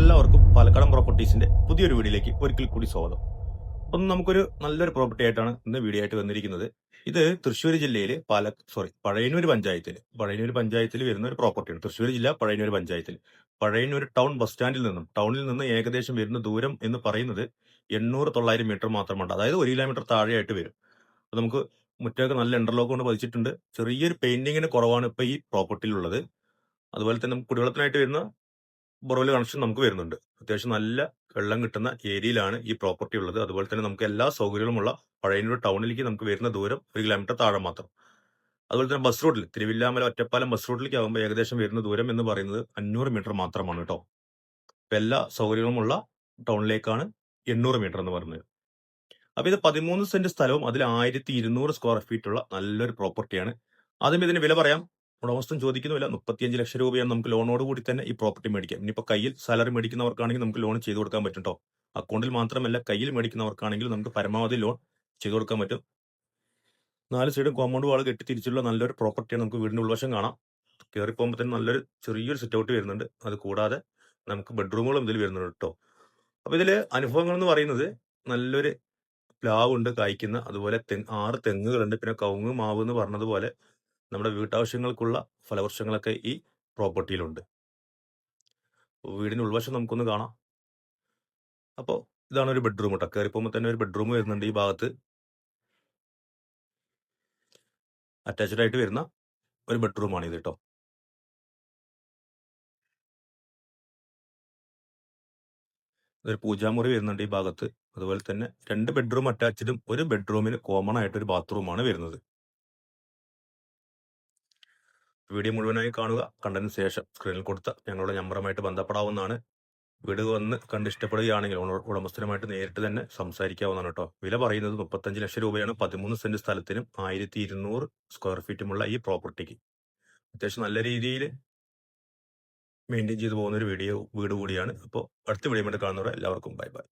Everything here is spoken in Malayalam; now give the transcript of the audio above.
എല്ലാവർക്കും പാലക്കാടൻ പ്രോപ്പർട്ടീസിന്റെ പുതിയൊരു വീഡിയോയിലേക്ക് ഒരിക്കൽ കൂടി സ്വാഗതം. അപ്പം നമുക്കൊരു നല്ലൊരു പ്രോപ്പർട്ടി ആയിട്ടാണ് ഇന്ന് വീഡിയോ ആയിട്ട് വന്നിരിക്കുന്നത്. ഇത് തൃശ്ശൂർ ജില്ലയിലെ പഴയന്നൂർ പഞ്ചായത്തിൽ വരുന്ന ഒരു പ്രോപ്പർട്ടിയാണ്. തൃശ്ശൂർ ജില്ല പഴയന്നൂർ പഞ്ചായത്തിൽ പഴയന്നൂർ ടൗണിൽ നിന്ന് ഏകദേശം വരുന്ന ദൂരം എന്ന് പറയുന്നത് 800-900 മീറ്റർ മാത്രമുണ്ട്. അതായത് 1 കിലോമീറ്റർ താഴെയായിട്ട് വരും. അപ്പൊ നമുക്ക് മുറ്റമൊക്കെ നല്ല ഇന്റർലോക്ക് കൊണ്ട് പതിച്ചിട്ടുണ്ട്. ചെറിയൊരു പെയിന്റിങ്ങിന് കുറവാണ് ഇപ്പൊ ഈ പ്രോപ്പർട്ടിയിലുള്ളത്. അതുപോലെ തന്നെ നമുക്ക് കുടിവെള്ളത്തിനായിട്ട് വരുന്ന ബോർവെൽ കണക്ഷൻ നമുക്ക് വരുന്നുണ്ട്. അത്യാവശ്യം നല്ല വെള്ളം കിട്ടുന്ന ഏരിയയിലാണ് ഈ പ്രോപ്പർട്ടി ഉള്ളത്. അതുപോലെ തന്നെ നമുക്ക് എല്ലാ സൗകര്യങ്ങളുമുള്ള പഴയന്നൂർ ടൗണിലേക്ക് നമുക്ക് വരുന്ന ദൂരം 1 കിലോമീറ്റർ താഴെ മാത്രം. അതുപോലെ തന്നെ ബസ് റൂട്ടിൽ തിരുവില്ലാമല ഒറ്റപ്പാലം ബസ് റൂട്ടിലേക്ക് ആകുമ്പോൾ ഏകദേശം വരുന്ന ദൂരം എന്ന് പറയുന്നത് 500 മീറ്റർ മാത്രമാണ് കേട്ടോ. ഇപ്പൊ എല്ലാ സൗകര്യങ്ങളുമുള്ള ടൗണിലേക്കാണ് 800 മീറ്റർ എന്ന് പറയുന്നത്. അപ്പൊ ഇത് 13 സെന്റ് സ്ഥലവും അതിൽ 1200 സ്ക്വയർ ഫീറ്റ് ഉള്ള നല്ലൊരു പ്രോപ്പർട്ടിയാണ്. ആദ്യം ഇതിന് വില പറയാം. ഉടമസ്ഥൻ ചോദിക്കുന്ന വില 35 ലക്ഷം രൂപയാണ്. നമുക്ക് ലോണോട് കൂടി തന്നെ ഈ പ്രോപ്പർട്ടി മേടിക്കാം. ഇനിയിപ്പോ കയ്യിൽ സാലറി മേടിക്കുന്നവർക്കാണെങ്കിൽ നമുക്ക് ലോൺ ചെയ്തു കൊടുക്കാൻ പറ്റും കേട്ടോ. അക്കൗണ്ടിൽ മാത്രമല്ല കയ്യിൽ മേടിക്കുന്നവർക്കാണെങ്കിൽ നമുക്ക് പരമാവധി ലോൺ ചെയ്തു കൊടുക്കാൻ പറ്റും. 4 സൈഡും കോമ്പൗണ്ട് വാൾ കെട്ടി തിരിച്ചുള്ള നല്ലൊരു പ്രോപ്പർട്ടിയാണ്. നമുക്ക് വീടിന്റെ ഉൾവശം കാണാം. കയറി പോകുമ്പോൾ തന്നെ നല്ലൊരു ചെറിയൊരു സിറ്റ് ഔട്ട് വരുന്നുണ്ട്. അത് കൂടാതെ നമുക്ക് ബെഡ്റൂമുകളും ഇതിൽ വരുന്നുണ്ട് കേട്ടോ. അപ്പൊ ഇതില് അനുഭവങ്ങൾ എന്ന് പറയുന്നത് നല്ലൊരു പ്ലാവുണ്ട് കായ്ക്കുന്ന, അതുപോലെ 6 തെങ്ങുകളുണ്ട്, പിന്നെ കവുങ്ങ് മാവ് എന്ന് പറഞ്ഞതുപോലെ നമ്മുടെ വീട്ടാവശ്യങ്ങൾക്കുള്ള ഫലവൃക്ഷങ്ങളൊക്കെ ഈ പ്രോപ്പർട്ടിയിലുണ്ട്. വീടിന് ഉൾവശം നമുക്കൊന്ന് കാണാം. അപ്പോൾ ഇതാണ് ഒരു ബെഡ്റൂം കേട്ടോ. കയറി പോകുമ്പോൾ തന്നെ ഒരു ബെഡ്റൂം വരുന്നുണ്ട്. ഈ ഭാഗത്ത് അറ്റാച്ച്ഡ് ആയിട്ട് വരുന്ന ഒരു ബെഡ്റൂമാണ് ഇത് കേട്ടോ. ഒരു പൂജാമുറി വരുന്നുണ്ട് ഈ ഭാഗത്ത്. അതുപോലെ തന്നെ 2 ബെഡ്റൂം അറ്റാച്ച്ഡും 1 ബെഡ്റൂമിന് കോമൺ ആയിട്ട് ഒരു ബാത്റൂമാണ് വരുന്നത്. വീഡിയോ മുഴുവനായി കാണുക. കണ്ടതിന് ശേഷം സ്ക്രീനിൽ കൊടുത്ത ഞങ്ങളുടെ നമ്പറുമായിട്ട് ബന്ധപ്പെടാവുന്നതാണ്. വീട് വന്ന് കണ്ട് ഇഷ്ടപ്പെടുകയാണെങ്കിൽ ഉടമസ്ഥനുമായിട്ട് നേരിട്ട് തന്നെ സംസാരിക്കാവുന്നതാണ് കേട്ടോ. വില പറയുന്നത് 35 ലക്ഷം രൂപയാണ് 13 സെന്റ് സ്ഥലത്തിനും 1200 സ്ക്വയർ ഫീറ്റുമുള്ള ഈ പ്രോപ്പർട്ടിക്ക്. അത്യാവശ്യം നല്ല രീതിയിൽ മെയിൻറ്റെയിൻ ചെയ്തു പോകുന്ന ഒരു വീട് കൂടിയാണ്. അപ്പോൾ അടുത്ത വീഡിയോ കാണുന്നവരെ എല്ലാവർക്കും ബൈ ബൈ.